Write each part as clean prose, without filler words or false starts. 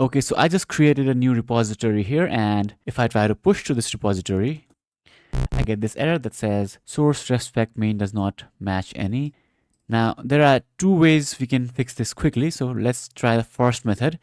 Okay, so I just created a new repository here, and if I try to push to this repository, I get this error that says source refspec main does not match any. Now, there are two ways we can fix this quickly. So let's try the first method.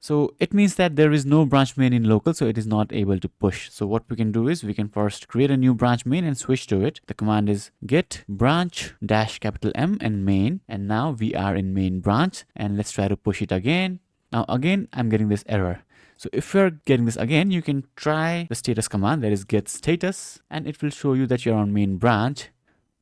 So it means that there is no branch main in local, so it is not able to push. So what we can do is we can first create a new branch main and switch to it. The command is git branch dash capital M and main. And now we are in main branch, and let's try to push it again. Now again, I'm getting this error. So if you're getting this again, you can try the status command, that is git status, and it will show you that you're on main branch,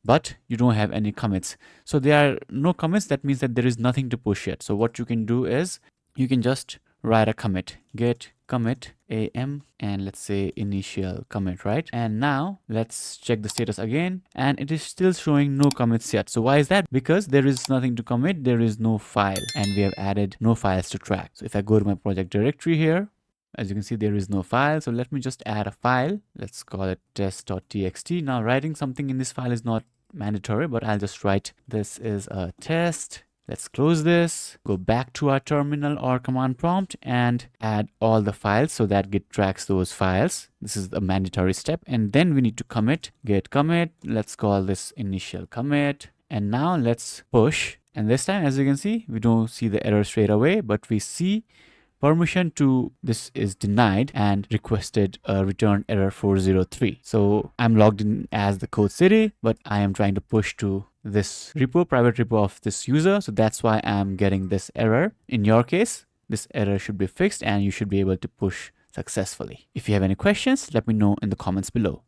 but you don't have any commits. So there are no commits. That means that there is nothing to push yet. So what you can do is you can just write a commit, git commit am, and let's say initial commit, right? And now let's check the status again, and it is still showing no commits yet. So why is that? Because there is nothing to commit, there is no file, and we have added no files to track. So if I go to my project directory here, as you can see, there is no file. So let me just add a file. Let's call it test.txt. Now writing something in this file is not mandatory, but I'll just write this is a test. Let's close this, go back to our terminal or command prompt and add all the files so that Git tracks those files. This is the mandatory step. And then we need to commit, git commit. Let's call this initial commit. And now let's push. And this time, as you can see, we don't see the error straight away, but we see permission to this is denied and requested a return error 403. So I'm logged in as the code city, but I am trying to push to this repo, private repo of this user. So that's why I'm getting this error. In your case, this error should be fixed and you should be able to push successfully. If you have any questions, let me know in the comments below.